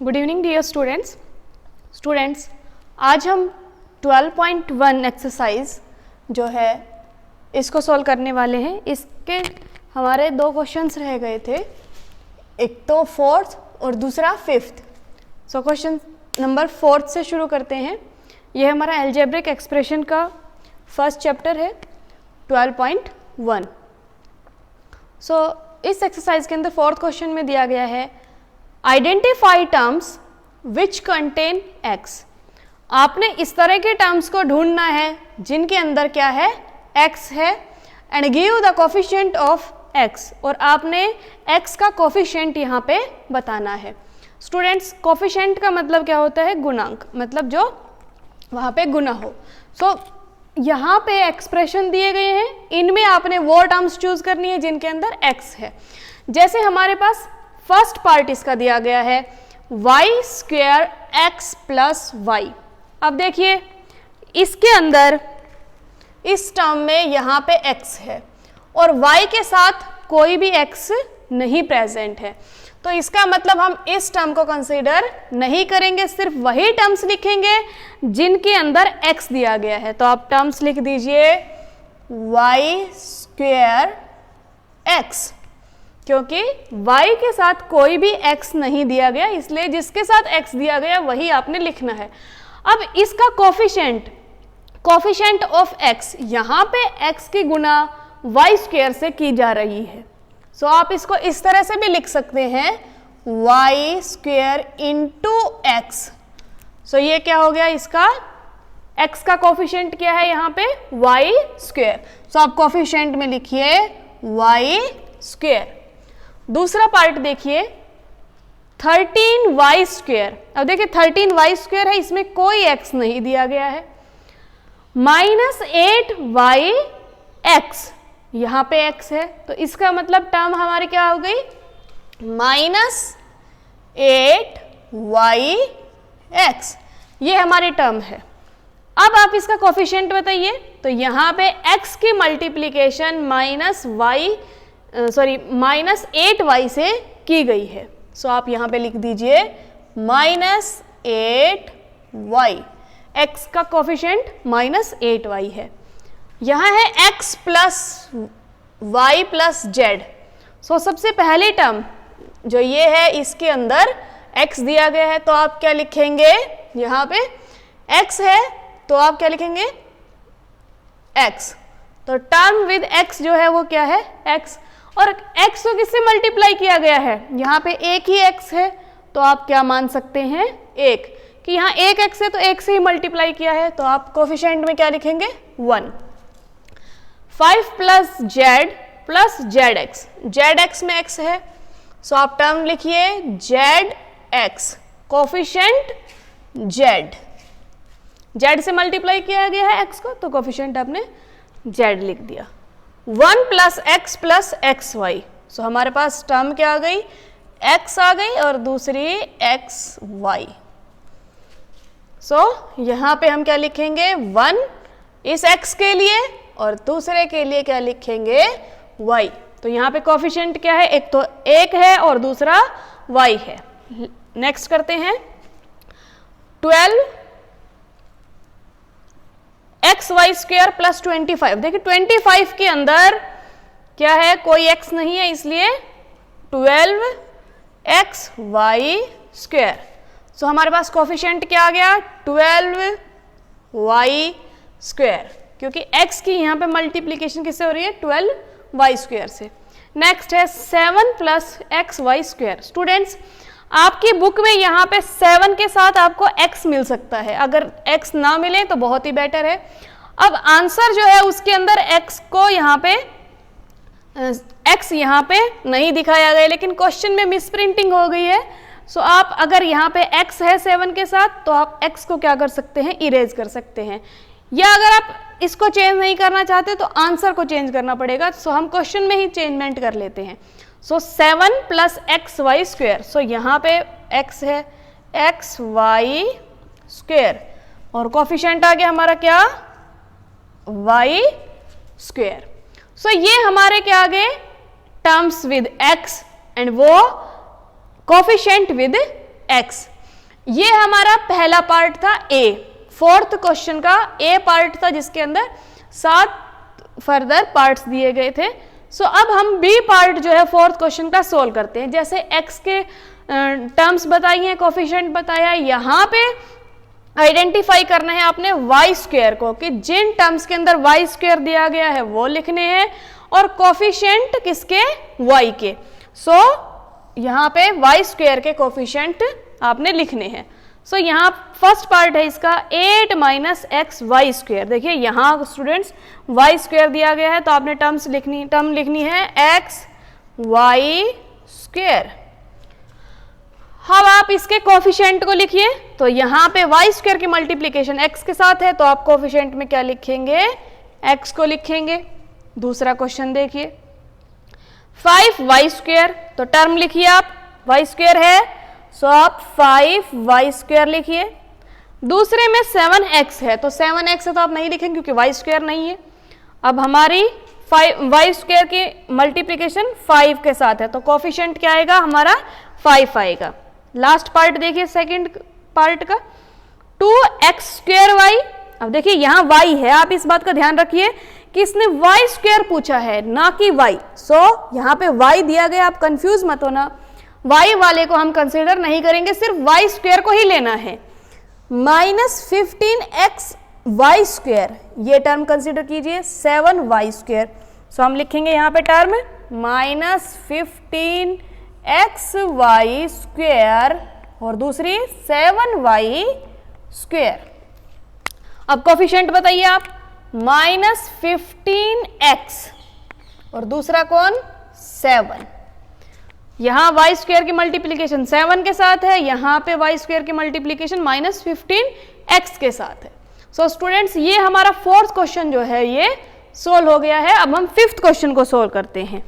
Good evening dear students, आज हम 12.1 exercise जो है इसको सॉल्व करने वाले हैं। इसके हमारे दो क्वेश्चंस रह गए थे, एक तो फोर्थ और दूसरा fifth. So question number fourth से शुरू करते हैं। यह हमारा एल्जेब्रिक एक्सप्रेशन का फर्स्ट चैप्टर है 12.1। सो इस एक्सरसाइज के अंदर फोर्थ क्वेश्चन में दिया गया है identify terms which contain x. आपने इस तरह के टर्म्स को ढूंढना है जिनके अंदर क्या है, एक्स है, and give the coefficient of x, और आपने एक्स का कोफिशिएंट यहाँ पे बताना है। स्टूडेंट्स, कोफिशिएंट का मतलब क्या होता है, गुणांक, मतलब जो वहाँ पे गुना हो। सो यहाँ पे एक्सप्रेशन दिए गए हैं, इनमें आपने वो टर्म्स चूज करनी है जिनके अंदर एक्स है। जैसे हमारे पास फर्स्ट पार्ट इसका दिया गया है y square x plus y. अब देखिए इसके अंदर इस टर्म में यहाँ पे x है और y के साथ कोई भी x नहीं प्रेजेंट है, तो इसका मतलब हम इस टर्म को कंसीडर नहीं करेंगे, सिर्फ वही टर्म्स लिखेंगे जिनके अंदर x दिया गया है। तो आप टर्म्स लिख दीजिए वाई स्क्वेयर एक्स, क्योंकि y के साथ कोई भी x नहीं दिया गया, इसलिए जिसके साथ x दिया गया वही आपने लिखना है। अब इसका कोफिशिएंट ऑफ x, यहाँ पे x की गुना y स्क्वायर से की जा रही है। सो आप इसको इस तरह से भी लिख सकते हैं y स्क्वायर इंटू एक्स। सो ये क्या हो गया, इसका x का कोफिशिएंट क्या है यहाँ पे, y स्क्वायर। सो आप कोफिशिएंट में लिखिए y स्क्वायर। दूसरा पार्ट देखिए 13y स्क्वायर। अब देखिए 13y स्क्वायर है, इसमें कोई x नहीं दिया गया है। माइनस 8y एक्स, यहाँ पे x है, तो इसका मतलब टर्म हमारी क्या हो गई, माइनस 8y एक्स, ये हमारी टर्म है। अब आप इसका कोफिशिएंट बताइए, तो यहाँ पे x की मल्टीप्लीकेशन माइनस 8y से की गई है। सो आप यहाँ पे लिख दीजिए माइनस 8y, x का कोफिशिएंट माइनस 8y है। यहाँ है x plus y plus z. So सबसे पहली टर्म जो ये है, इसके अंदर x दिया गया है, तो आप क्या लिखेंगे, यहाँ पे x है तो आप क्या लिखेंगे, x। तो टर्म विद x जो है वो क्या है, x, और x को किससे मल्टीप्लाई किया गया है, यहाँ पे एक ही x है, तो आप क्या मान सकते हैं, एक, कि यहाँ एक x है तो एक से ही मल्टीप्लाई किया है, तो आप कोफिशिएंट में क्या लिखेंगे, 1। 5 plus Z plus Z x, Z x में x है, सो आप टर्म लिखिए Z x, coefficient Z, Z से मल्टीप्लाई किया गया है x को, तो कोफिशिएंट आपने जेड लिख दिया। 1 plus x plus x y, so हमारे पास टर्म क्या आ गई, x आ गई और दूसरी एक्स वाई। सो यहाँ पे हम क्या लिखेंगे, 1 इस x के लिए और दूसरे के लिए क्या लिखेंगे, y। तो यहाँ पे कोफिशिएंट क्या है, एक तो 1 है और दूसरा y है। नेक्स्ट करते हैं 12 एक्स वाई स्क्वेयर प्लस 25। देखिए 25 के अंदर क्या है, कोई x नहीं है, इसलिए 12 एक्स वाई स्क्वेयर। सो हमारे पास कोफिशिएंट क्या आ गया, 12 वाई स्क्वेयर, क्योंकि x की यहाँ पे मल्टीप्लीकेशन किससे हो रही है, 12 वाई स्क्वेयर से। नेक्स्ट है 7 plus x y square. Students, आपकी बुक में यहाँ पे 7 के साथ आपको x मिल सकता है, अगर x ना मिले तो बहुत ही बेटर है। अब आंसर जो है उसके अंदर x को यहाँ पे x यहाँ पे नहीं दिखाया गया, लेकिन क्वेश्चन में मिसप्रिंटिंग हो गई है। सो आप अगर यहाँ पे x है 7 के साथ, तो आप x को क्या कर सकते हैं, इरेज कर सकते हैं, या अगर आप इसको चेंज नहीं करना चाहते तो आंसर को चेंज करना पड़ेगा। सो हम क्वेश्चन में ही चेंजमेंट कर लेते हैं। सो 7 प्लस एक्स वाई स्क्वेयर, सो यहाँ पे x है एक्स वाई स्क्वेयर और कोफिशिएंट आ गया हमारा क्या, y स्क्वेयर। सो ये हमारे क्या आ गए, टर्म्स विद x एंड वो कोफिशिएंट विद एक्स। ये हमारा पहला पार्ट था ए, फोर्थ क्वेश्चन का ए पार्ट था जिसके अंदर 7 फर्दर पार्ट्स दिए गए थे। सो अब हम बी पार्ट जो है फोर्थ क्वेश्चन का सोल्व करते हैं। जैसे एक्स के टर्म्स बताई हैं, कोफिशिएंट बताया है, यहाँ पे आइडेंटिफाई करना है आपने वाई स्क्वायर को, कि जिन टर्म्स के अंदर वाई स्क्वायर दिया गया है वो लिखने हैं और कोफिशिएंट किसके, वाई के। सो यहाँ पे वाई स्क्वायर के कोफिशिएंट आपने लिखने हैं। सो यहाँ फर्स्ट पार्ट है इसका 8 माइनस एक्स वाई स्क्वायर। देखिए यहाँ स्टूडेंट्स वाई स्क्वायर दिया गया है तो आपने टर्म लिखनी है एक्स वाई स्क्वायर। अब आप इसके कोफिशिएंट को लिखिए, तो यहाँ पे वाई स्क्वायर की मल्टीप्लीकेशन एक्स के साथ है तो आप कोफिशिएंट में क्या लिखेंगे, एक्स को लिखेंगे। दूसरा क्वेश्चन देखिए 5 वाई स्क्वायर, तो टर्म लिखिए आप, वाई स्क्वायर है सो आप 5 वाई स्क्वायर लिखिए। दूसरे में 7x है तो 7x है तो आप नहीं लिखेंगे क्योंकि वाई स्क्वायर नहीं है। अब हमारी वाई स्क्वायर की मल्टीप्लीकेशन 5 के साथ है तो कोफिशिएंट क्या आएगा हमारा 5 आएगा। लास्ट पार्ट देखिए सेकंड पार्ट का 2x स्क्वायर वाई। अब देखिए यहाँ y है, आप इस बात का ध्यान रखिए कि इसने y स्क्वायर पूछा है ना कि y। सो यहाँ पे y दिया गया, आप कंफ्यूज मत होना, y वाले को हम कंसिडर नहीं करेंगे, सिर्फ y स्क्वायर को ही लेना है। -15x वाई स्क्वायर ये टर्म कंसिडर कीजिए 7y स्क्वायर। सो हम लिखेंगे यहाँ पे टर्म -15x वाई स्क्वायर और दूसरी 7y स्क्वायर। अब कोफिशिएंट बताइए आप, -15x और दूसरा कौन 7। यहाँ वाई स्क्वायर की मल्टीप्लीकेशन 7 के साथ है, यहाँ पे वाई स्क्वायर की मल्टीप्लीकेशन -15x के साथ है। सो स्टूडेंट्स ये हमारा फोर्थ क्वेश्चन जो है ये सोल्व हो गया है। अब हम फिफ्थ क्वेश्चन को सोल्व करते हैं।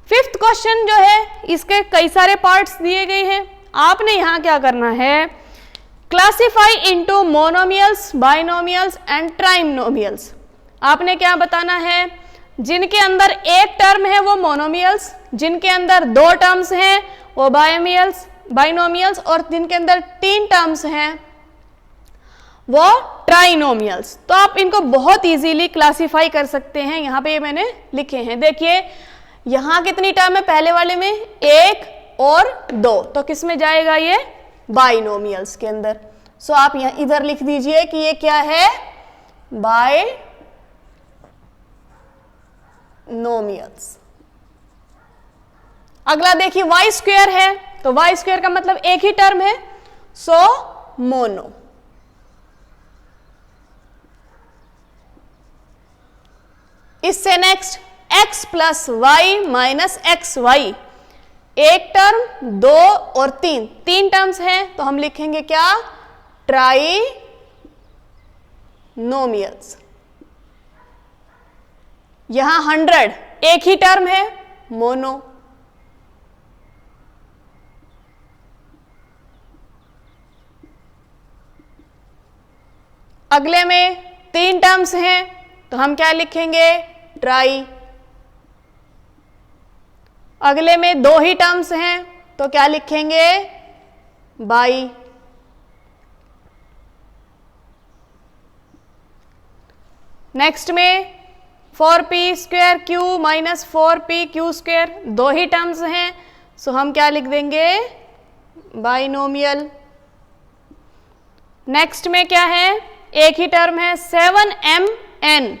फिफ्थ क्वेश्चन जो है इसके कई सारे पार्ट्स दिए गए हैं। आपने यहाँ क्या करना है, classify into monomials, binomials and trinomials. आपने क्या बताना है, जिनके अंदर एक टर्म है वो मोनोमियल्स, जिनके अंदर 2 टर्म्स हैं वो बाइनोमियल्स और जिनके अंदर 3 टर्म्स हैं वो ट्राइनोमियल्स। तो आप इनको बहुत इजीली क्लासिफाई कर सकते हैं। यहाँ पे मैंने लिखे हैं, देखिए यहाँ कितनी टर्म है, पहले वाले में 1 और 2, तो किस में जाएगा ये बाइनोमियल्स के अंदर। सो आप यहाँ इधर लिख दीजिए कि ये क्या है, बाइनोमियल्स। अगला देखिए वाई स्क्वायर है, तो वाई स्क्वायर का मतलब एक ही टर्म है, सो मोनो। इससे next x plus y minus x y, एक टर्म 2 और 3 टर्म्स हैं तो हम लिखेंगे क्या, ट्राइनोमियल्स। यहां 100 एक ही टर्म है, मोनो। अगले में 3 टर्म्स हैं तो हम क्या लिखेंगे, ट्राई। अगले में 2 ही टर्म्स हैं तो क्या लिखेंगे, बाई। नेक्स्ट में 4p square Q minus 4p Q square, 2 ही टर्म्स हैं सो हम क्या लिख देंगे, बाइनोमियल। नेक्स्ट में क्या है, एक ही टर्म है 7mn,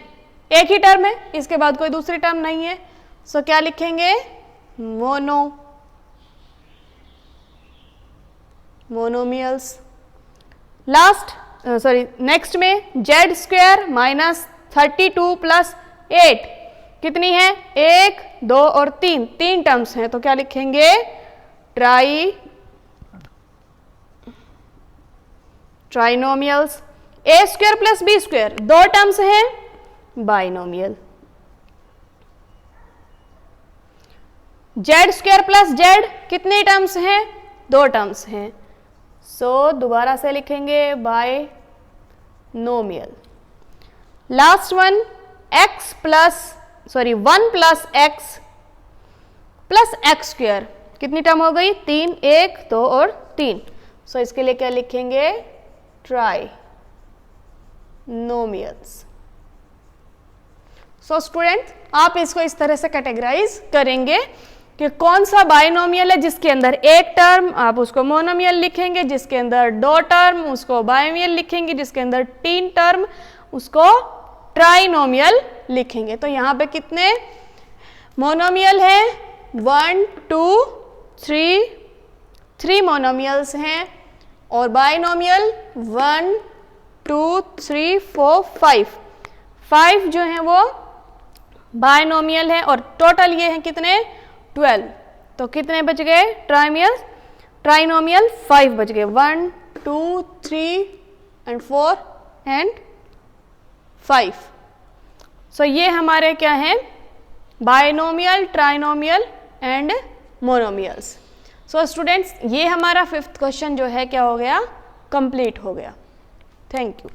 एक ही टर्म है, इसके बाद कोई दूसरी टर्म नहीं है सो क्या लिखेंगे, मोनोमियल्स। नेक्स्ट में z स्क्वायर माइनस 32 प्लस 8 कितनी है, 1 2 और 3 टर्म्स हैं तो क्या लिखेंगे, trinomials. a square plus b square 2 terms हैं, binomial. z square plus z कितने टर्म्स हैं, 2 टर्म्स हैं सो दोबारा से लिखेंगे binomial. Last one 1 plus x plus x square कितनी टर्म हो गई, 3 1 2 और 3। सो इसके लिए क्या लिखेंगे? ट्राइनोमियल्स। सो स्टूडेंट, आप इसको इस तरह से कैटेगराइज करेंगे कि कौन सा बाइनोमियल है जिसके अंदर एक टर्म आप उसको मोनोमियल लिखेंगे, जिसके अंदर 2 टर्म उसको बाइनोमियल लिखेंगे, जिसके अंदर 3 टर्म उसको ट्राइनोमियल लिखेंगे। तो यहाँ पे कितने मोनोमियल हैं? 1 2 3 मोनोमियल्स हैं, और बाइनोमियल 1 2 3 4 5 जो हैं वो बाइनोमियल है, और टोटल ये हैं कितने? 12। तो कितने बच गए ट्राइनोमियल? 5 बच गए। 1 2 3 एंड 4 एंड 5। सो ये हमारे क्या हैं? Binomial, trinomial and monomials. So students, ये हमारा 5th क्वेश्चन जो है क्या हो गया? कंप्लीट हो गया। Thank you.